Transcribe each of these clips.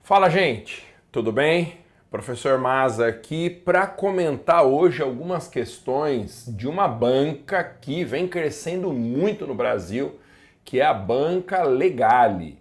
Fala, gente, tudo bem? Professor Maza aqui para comentar hoje algumas questões de uma banca que vem crescendo muito no Brasil, que é a Banca Legale.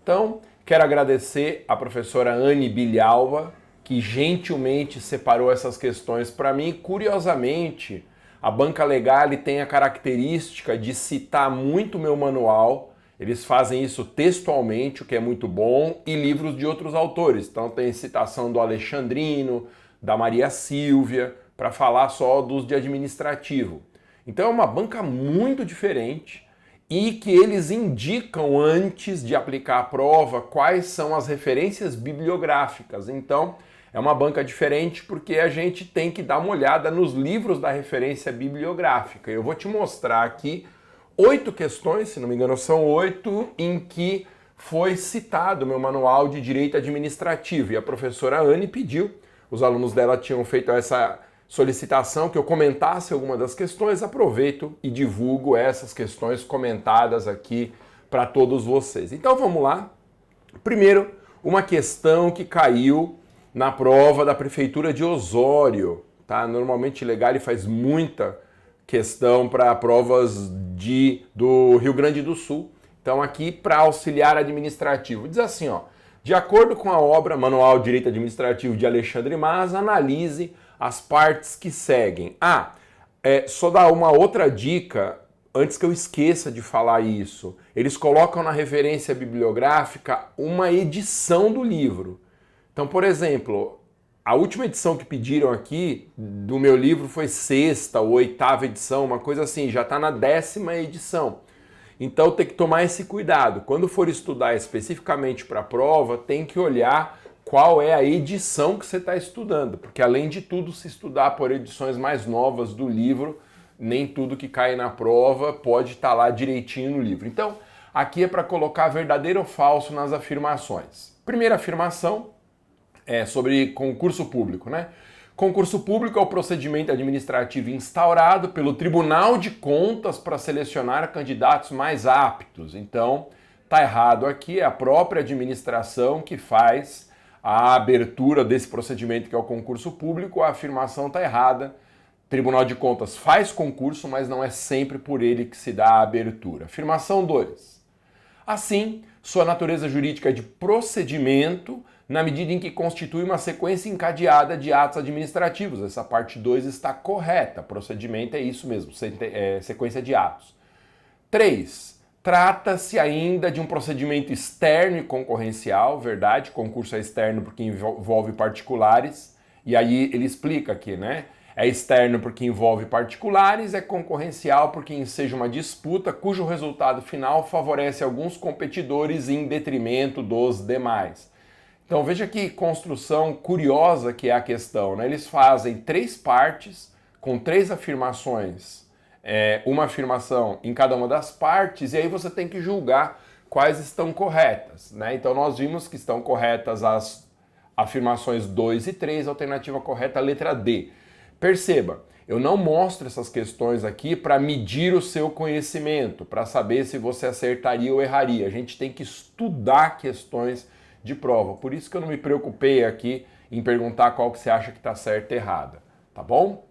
Então, quero agradecer a professora Anne Bilhalva, que gentilmente separou essas questões para mim. Curiosamente, a Banca Legale tem a característica de citar muito meu manual. Eles fazem isso textualmente, o que é muito bom, e livros de outros autores. Então tem citação do Alexandrino, da Maria Silvia, para falar só dos de administrativo. Então é uma banca muito diferente e que eles indicam antes de aplicar a prova quais são as referências bibliográficas. Então é uma banca diferente porque a gente tem que dar uma olhada nos livros da referência bibliográfica. Eu vou te mostrar aqui 8 questões, se não me engano são 8, em que foi citado o meu manual de direito administrativo. E a professora Anne pediu, os alunos dela tinham feito essa solicitação que eu comentasse alguma das questões. Aproveito e divulgo essas questões comentadas aqui para todos vocês. Então vamos lá. Primeiro, uma questão que caiu na prova da Prefeitura de Osório. Tá? Normalmente Legale faz muita questão para provas do Rio Grande do Sul. Então aqui para auxiliar administrativo. Diz assim, ó, de acordo com a obra Manual de Direito Administrativo de Alexandre Maza, analise as partes que seguem. Só dar uma outra dica, antes que eu esqueça de falar isso. Eles colocam na referência bibliográfica uma edição do livro. Então, por exemplo, a última edição que pediram aqui do meu livro foi 6ª ou 8ª edição, uma coisa assim, já está na 10ª edição. Então tem que tomar esse cuidado. Quando for estudar especificamente para a prova, tem que olhar qual é a edição que você está estudando, porque além de tudo, se estudar por edições mais novas do livro, nem tudo que cai na prova pode estar lá direitinho no livro. Então, aqui é para colocar verdadeiro ou falso nas afirmações. Primeira afirmação é sobre concurso público, né? Concurso público é o procedimento administrativo instaurado pelo Tribunal de Contas para selecionar candidatos mais aptos. Então, tá errado aqui, é a própria administração que faz a abertura desse procedimento que é o concurso público. A afirmação tá errada. Tribunal de Contas faz concurso, mas não é sempre por ele que se dá a abertura. Afirmação 2. Assim, sua natureza jurídica é de procedimento na medida em que constitui uma sequência encadeada de atos administrativos. Essa parte 2 está correta. Procedimento é isso mesmo, sequência de atos. 3. Trata-se ainda de um procedimento externo e concorrencial, verdade? Concurso é externo porque envolve particulares. E aí ele explica aqui, né? É externo porque envolve particulares, é concorrencial porque enseja uma disputa cujo resultado final favorece alguns competidores em detrimento dos demais. Então veja que construção curiosa que é a questão, né? Eles fazem 3 partes com 3 afirmações, uma afirmação em cada uma das partes, e aí você tem que julgar quais estão corretas, né? Então nós vimos que estão corretas as afirmações 2 e 3, alternativa correta, letra D. Perceba, eu não mostro essas questões aqui para medir o seu conhecimento, para saber se você acertaria ou erraria. A gente tem que estudar questões de prova. Por isso que eu não me preocupei aqui em perguntar qual que você acha que está certa e errada. Tá bom?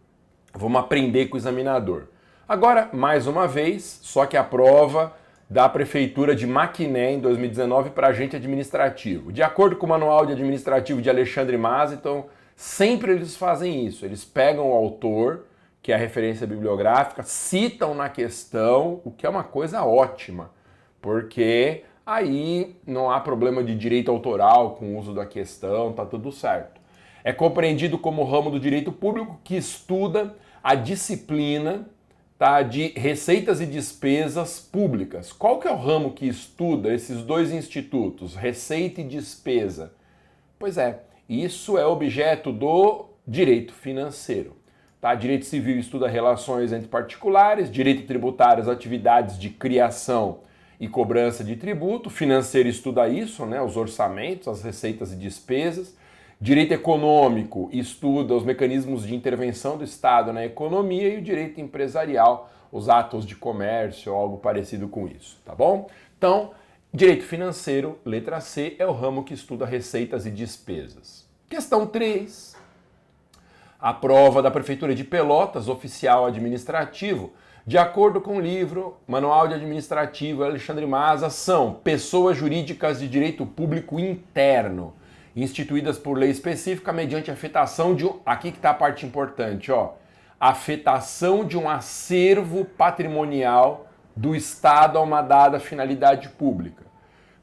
Vamos aprender com o examinador. Agora, mais uma vez, só que a prova da Prefeitura de Maquiné em 2019 para agente administrativo. De acordo com o Manual de Administrativo de Alexandre Maza, então sempre eles fazem isso. Eles pegam o autor, que é a referência bibliográfica, citam na questão, o que é uma coisa ótima, porque aí não há problema de direito autoral com o uso da questão, tá tudo certo. É compreendido como ramo do direito público que estuda a disciplina, tá, de receitas e despesas públicas. Qual que é o ramo que estuda esses 2 institutos, receita e despesa? Pois é, isso é objeto do direito financeiro. Tá? Direito civil estuda relações entre particulares, direito tributário, as atividades de criação e cobrança de tributo, financeiro estuda isso, né, os orçamentos, as receitas e despesas. Direito econômico estuda os mecanismos de intervenção do Estado na economia e o direito empresarial, os atos de comércio ou algo parecido com isso, tá bom? Então, Direito financeiro, letra C, é o ramo que estuda receitas e despesas. Questão 3. A prova da Prefeitura de Pelotas, oficial administrativo, de acordo com o livro Manual de Administrativo Alexandre Maza, são pessoas jurídicas de direito público interno, instituídas por lei específica mediante afetação de aqui que está a parte importante, ó, afetação de um acervo patrimonial do Estado a uma dada finalidade pública.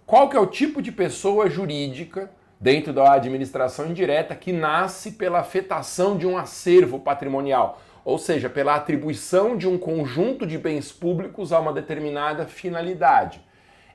Qual que é o tipo de pessoa jurídica dentro da administração indireta que nasce pela afetação de um acervo patrimonial, ou seja, pela atribuição de um conjunto de bens públicos a uma determinada finalidade?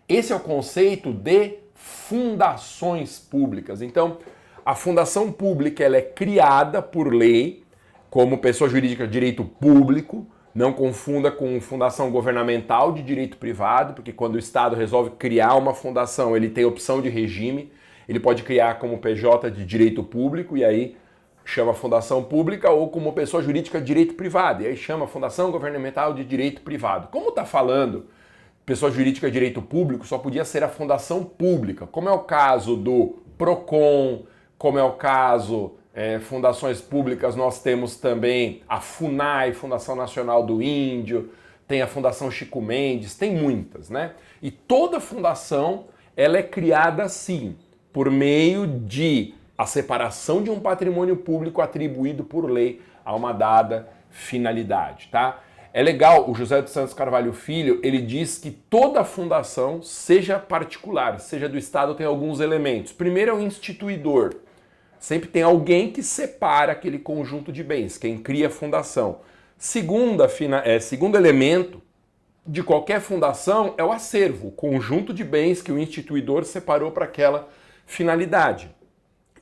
Esse é o conceito de fundações públicas. Então, a fundação pública ela é criada por lei como pessoa jurídica de direito público. Não confunda com fundação governamental de direito privado, porque quando o Estado resolve criar uma fundação, ele tem opção de regime, ele pode criar como PJ de direito público, e aí chama fundação pública, ou como pessoa jurídica de direito privado, e aí chama fundação governamental de direito privado. Como está falando pessoa jurídica de direito público, só podia ser a fundação pública, como é o caso do PROCON, como é o caso... fundações públicas, nós temos também a FUNAI, Fundação Nacional do Índio, tem a Fundação Chico Mendes, tem muitas, né? E toda fundação, ela é criada assim, por meio de a separação de um patrimônio público atribuído por lei a uma dada finalidade, tá? É legal, o José dos Santos Carvalho Filho, ele diz que toda fundação, seja particular, seja do Estado, tem alguns elementos. Primeiro é o instituidor. Sempre tem alguém que separa aquele conjunto de bens, quem cria a fundação. Segundo elemento de qualquer fundação é o acervo, o conjunto de bens que o instituidor separou para aquela finalidade.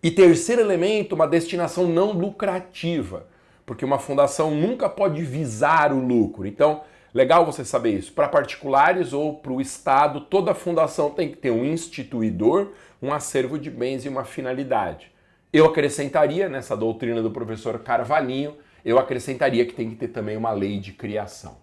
E terceiro elemento, uma destinação não lucrativa, porque uma fundação nunca pode visar o lucro. Então, legal você saber isso. Para particulares ou para o Estado, toda fundação tem que ter um instituidor, um acervo de bens e uma finalidade. Eu acrescentaria, nessa doutrina do professor Carvalhinho, eu acrescentaria que tem que ter também uma lei de criação.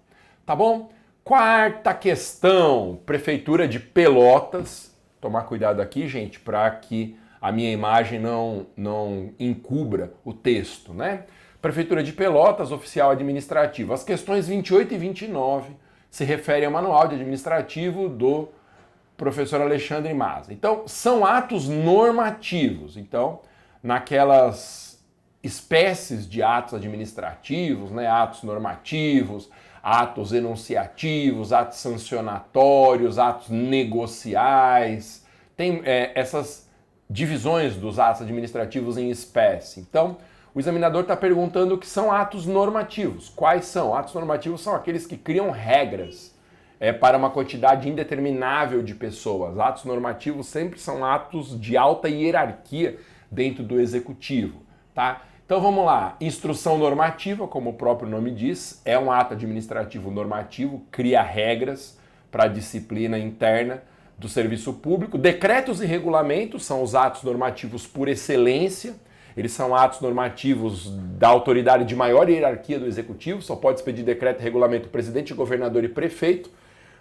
Tá bom? Quarta questão, Prefeitura de Pelotas. Tomar cuidado aqui, gente, para que a minha imagem não encubra o texto, né? Prefeitura de Pelotas, oficial administrativo. As questões 28 e 29 se referem ao manual de administrativo do professor Alexandre Maza. Então, são atos normativos. Então, naquelas espécies de atos administrativos, né, atos normativos, atos enunciativos, atos sancionatórios, atos negociais, tem essas divisões dos atos administrativos em espécie. Então, o examinador está perguntando o que são atos normativos. Quais são? Atos normativos são aqueles que criam regras para uma quantidade indeterminável de pessoas. Atos normativos sempre são atos de alta hierarquia dentro do executivo, tá? Então vamos lá, instrução normativa, como o próprio nome diz, é um ato administrativo normativo, cria regras para a disciplina interna do serviço público. Decretos e regulamentos são os atos normativos por excelência, eles são atos normativos da autoridade de maior hierarquia do executivo, só pode expedir decreto e regulamento presidente, governador e prefeito.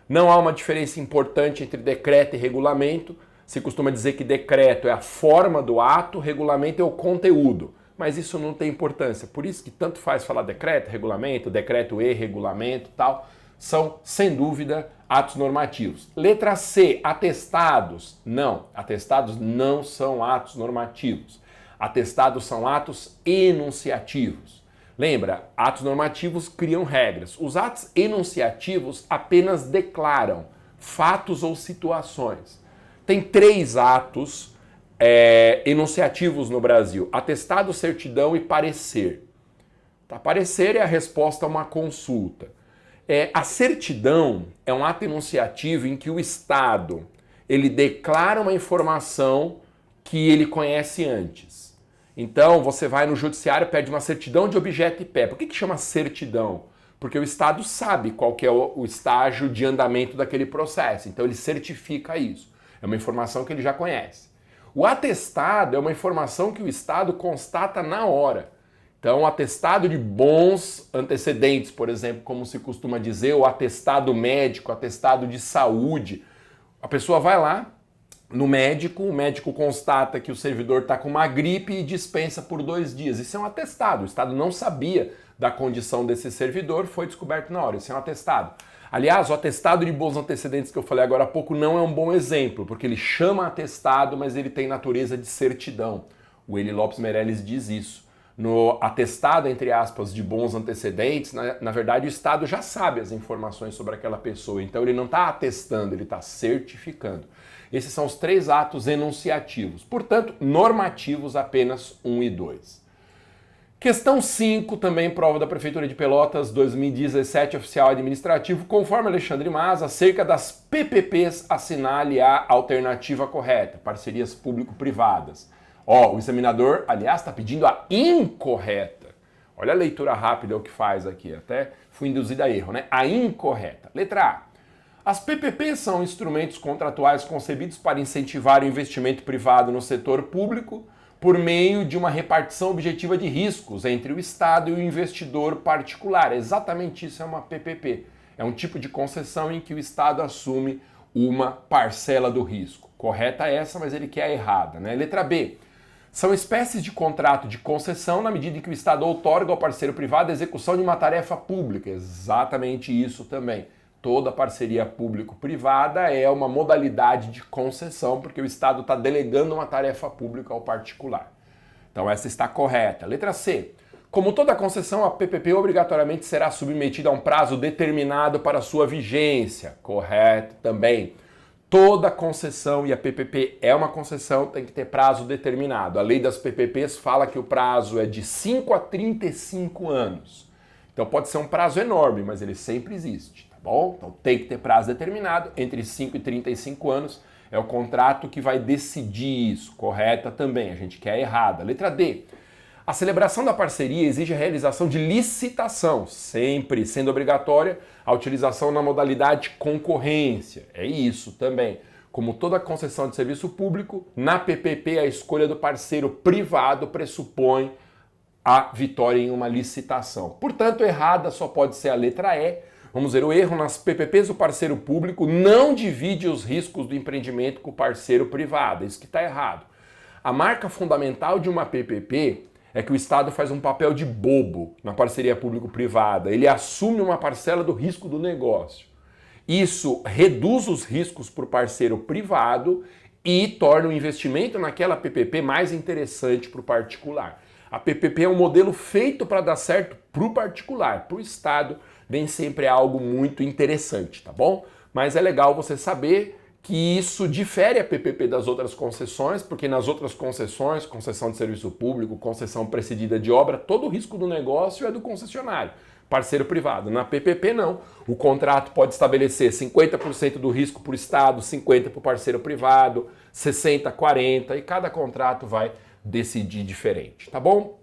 Não há uma diferença importante entre decreto e regulamento. Se costuma dizer que decreto é a forma do ato, regulamento é o conteúdo. Mas isso não tem importância. Por isso que tanto faz falar decreto e regulamento, tal. São, sem dúvida, atos normativos. Letra C, atestados. Não, atestados não são atos normativos. Atestados são atos enunciativos. Lembra, atos normativos criam regras. Os atos enunciativos apenas declaram fatos ou situações. Tem 3 atos enunciativos no Brasil: atestado, certidão e parecer. Tá? Parecer é a resposta a uma consulta. A certidão é um ato enunciativo em que o Estado ele declara uma informação que ele conhece antes. Então você vai no judiciário, pede uma certidão de objeto e pé. Por que chama certidão? Porque o Estado sabe qual que é o estágio de andamento daquele processo. Então ele certifica isso. É uma informação que ele já conhece. O atestado é uma informação que o Estado constata na hora. Então, o atestado de bons antecedentes, por exemplo, como se costuma dizer, o atestado médico, atestado de saúde. A pessoa vai lá no médico, o médico constata que o servidor está com uma gripe e dispensa por 2 dias. Isso é um atestado. O Estado não sabia da condição desse servidor, foi descoberto na hora. Isso é um atestado. Aliás, o atestado de bons antecedentes que eu falei agora há pouco não é um bom exemplo, porque ele chama atestado, mas ele tem natureza de certidão. O Eli Lopes Meirelles diz isso. No atestado, entre aspas, de bons antecedentes, na verdade o Estado já sabe as informações sobre aquela pessoa, então ele não está atestando, ele está certificando. Esses são os 3 atos enunciativos, portanto, normativos apenas 1 e 2. Questão 5, também prova da Prefeitura de Pelotas, 2017, oficial administrativo, conforme Alexandre Maza, acerca das PPPs, assinale a alternativa correta, parcerias público-privadas. O examinador, aliás, está pedindo a incorreta. Olha a leitura rápida o que faz aqui, até fui induzido a erro, né? A incorreta. Letra A. As PPPs são instrumentos contratuais concebidos para incentivar o investimento privado no setor público por meio de uma repartição objetiva de riscos entre o Estado e o investidor particular. Exatamente isso é uma PPP. É um tipo de concessão em que o Estado assume uma parcela do risco. Correta essa, mas ele quer a errada, né? Letra B. São espécies de contrato de concessão na medida em que o Estado outorga ao parceiro privado a execução de uma tarefa pública. Exatamente isso também. Toda parceria público-privada é uma modalidade de concessão, porque o Estado está delegando uma tarefa pública ao particular. Então essa está correta. Letra C. Como toda concessão, a PPP obrigatoriamente será submetida a um prazo determinado para sua vigência. Correto também. Toda concessão, e a PPP é uma concessão, tem que ter prazo determinado. A lei das PPPs fala que o prazo é de 5 a 35 anos. Então pode ser um prazo enorme, mas ele sempre existe, tá bom? Então tem que ter prazo determinado, entre 5 e 35 anos é o contrato que vai decidir isso. Correta também, a gente quer errada. Letra D. A celebração da parceria exige a realização de licitação, sempre sendo obrigatória a utilização na modalidade concorrência. É isso também. Como toda concessão de serviço público, na PPP a escolha do parceiro privado pressupõe a vitória em uma licitação. Portanto, errada só pode ser a letra E. Vamos ver o erro. Nas PPPs, o parceiro público não divide os riscos do empreendimento com o parceiro privado. Isso que está errado. A marca fundamental de uma PPP é que o Estado faz um papel de bobo na parceria público-privada. Ele assume uma parcela do risco do negócio. Isso reduz os riscos para o parceiro privado e torna o investimento naquela PPP mais interessante para o particular. A PPP é um modelo feito para dar certo para o particular. Para o Estado, nem sempre é algo muito interessante, tá bom? Mas é legal você saber que isso difere a PPP das outras concessões, porque nas outras concessões, concessão de serviço público, concessão precedida de obra, todo o risco do negócio é do concessionário, parceiro privado. Na PPP não. O contrato pode estabelecer 50% do risco para o Estado, 50% para o parceiro privado, 60%, 40%, e cada contrato vai decidir diferente, tá bom?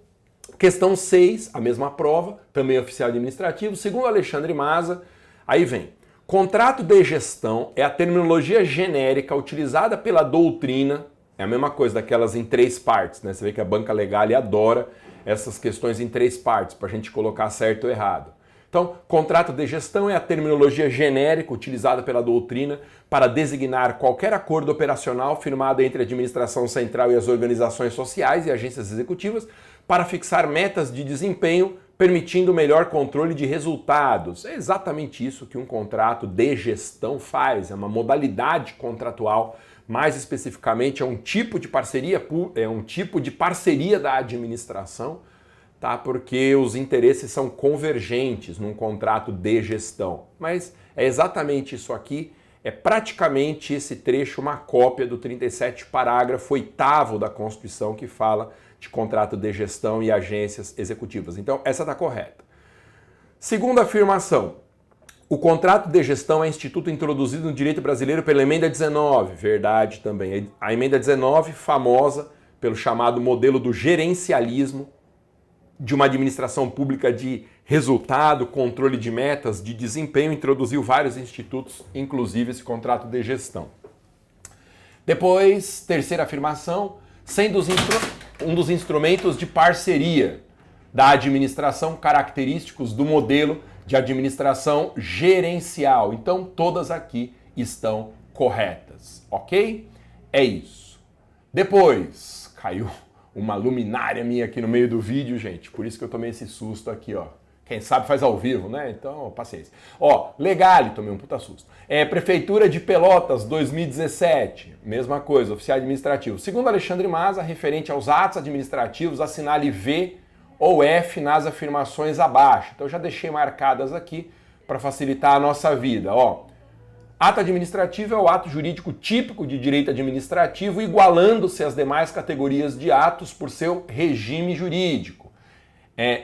Questão 6, a mesma prova, também oficial administrativo, segundo Alexandre Maza, aí vem. Contrato de gestão é a terminologia genérica utilizada pela doutrina, é a mesma coisa daquelas em 3 partes, né? Você vê que a banca legal adora essas questões em 3 partes, para a gente colocar certo ou errado. Então, contrato de gestão é a terminologia genérica utilizada pela doutrina para designar qualquer acordo operacional firmado entre a administração central e as organizações sociais e agências executivas para fixar metas de desempenho, permitindo melhor controle de resultados. É exatamente isso que um contrato de gestão faz, é uma modalidade contratual, mais especificamente é um tipo de parceria, da administração, tá? Porque os interesses são convergentes num contrato de gestão. Mas é exatamente isso aqui, é praticamente esse trecho uma cópia do 37º parágrafo 8º da Constituição que fala de contrato de gestão e agências executivas. Então, essa está correta. Segunda afirmação, o contrato de gestão é instituto introduzido no direito brasileiro pela emenda 19. Verdade também. A emenda 19, famosa pelo chamado modelo do gerencialismo, de uma administração pública de resultado, controle de metas, de desempenho, introduziu vários institutos, inclusive esse contrato de gestão. Depois, terceira afirmação, sendo um dos instrumentos de parceria da administração característicos do modelo de administração gerencial. Então, todas aqui estão corretas, ok? É isso. Depois, caiu uma luminária minha aqui no meio do vídeo, gente, por isso que eu tomei esse susto aqui, ó. Quem sabe faz ao vivo, né? Então, paciência. Ó, Legale, tomei um puta susto. Prefeitura de Pelotas, 2017. Mesma coisa, oficial administrativo. Segundo Alexandre Maza, referente aos atos administrativos, assinale V ou F nas afirmações abaixo. Então, eu já deixei marcadas aqui para facilitar a nossa vida. Ó, ato administrativo é o ato jurídico típico de direito administrativo, igualando-se às demais categorias de atos por seu regime jurídico.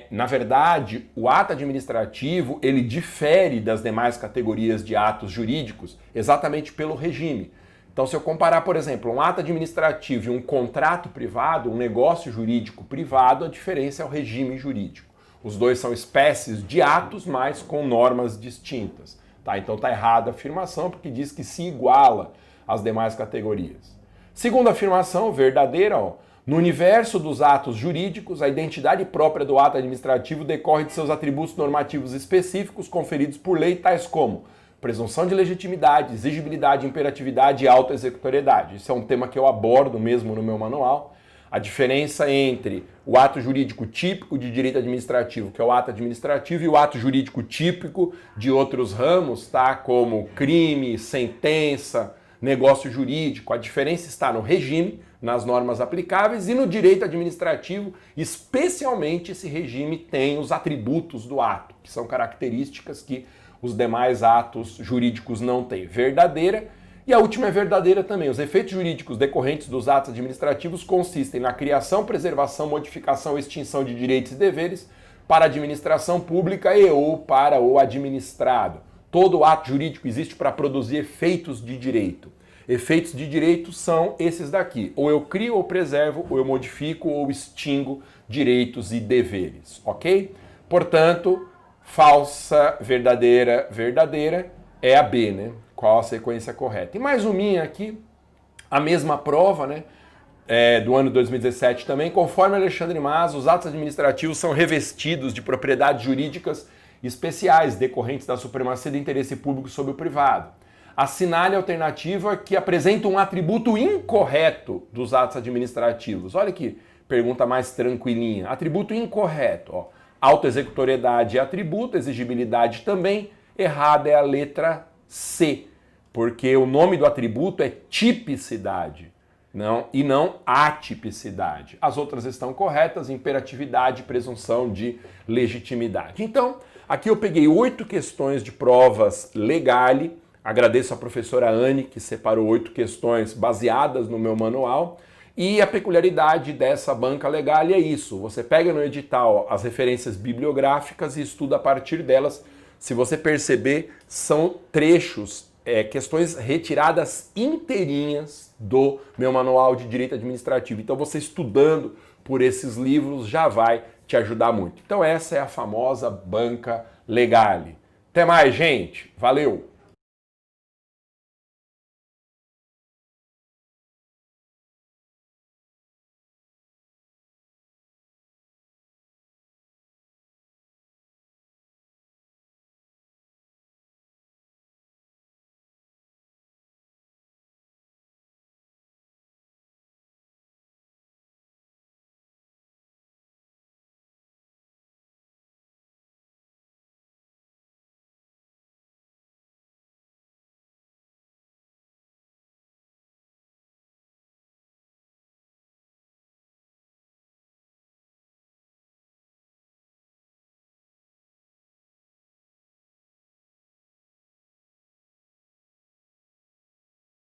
Na verdade, o ato administrativo ele difere das demais categorias de atos jurídicos exatamente pelo regime. Então, se eu comparar, por exemplo, um ato administrativo e um contrato privado, um negócio jurídico privado, a diferença é o regime jurídico. Os dois são espécies de atos, mas com normas distintas. Tá? Então está errada a afirmação, porque diz que se iguala às demais categorias. Segunda afirmação, verdadeira, ó. No universo dos atos jurídicos, a identidade própria do ato administrativo decorre de seus atributos normativos específicos conferidos por lei, tais como presunção de legitimidade, exigibilidade, imperatividade e autoexecutoriedade. Isso é um tema que eu abordo mesmo no meu manual. A diferença entre o ato jurídico típico de direito administrativo, que é o ato administrativo, e o ato jurídico típico de outros ramos, tá? Como crime, sentença, negócio jurídico. A diferença está no regime, nas normas aplicáveis, e no direito administrativo, especialmente esse regime tem os atributos do ato, que são características que os demais atos jurídicos não têm. Verdadeira. E a última é verdadeira também. Os efeitos jurídicos decorrentes dos atos administrativos consistem na criação, preservação, modificação ou extinção de direitos e deveres para a administração pública e ou para o administrado. Todo ato jurídico existe para produzir efeitos de direito. Efeitos de direito são esses daqui. Ou eu crio ou preservo, ou eu modifico ou extingo direitos e deveres, ok? Portanto, falsa, verdadeira, verdadeira é a B, né? Qual a sequência correta? E mais uma aqui, a mesma prova, né? Do ano 2017 também. Conforme Alexandre Maza, os atos administrativos são revestidos de propriedades jurídicas especiais decorrentes da supremacia do interesse público sobre o privado. Assinale a alternativa que apresenta um atributo incorreto dos atos administrativos. Olha aqui, pergunta mais tranquilinha. Atributo incorreto, ó. Autoexecutoriedade é atributo, exigibilidade também. Errada é a letra C, porque o nome do atributo é tipicidade, e não atipicidade. As outras estão corretas, imperatividade, presunção de legitimidade. Então, aqui eu peguei 8 questões de provas Legale. Agradeço a professora Anne, que separou 8 questões baseadas no meu manual. E a peculiaridade dessa banca Legale é isso. Você pega no edital as referências bibliográficas e estuda a partir delas. Se você perceber, são trechos, questões retiradas inteirinhas do meu manual de direito administrativo. Então você estudando por esses livros já vai te ajudar muito. Então essa é a famosa banca Legale. Até mais, gente. Valeu!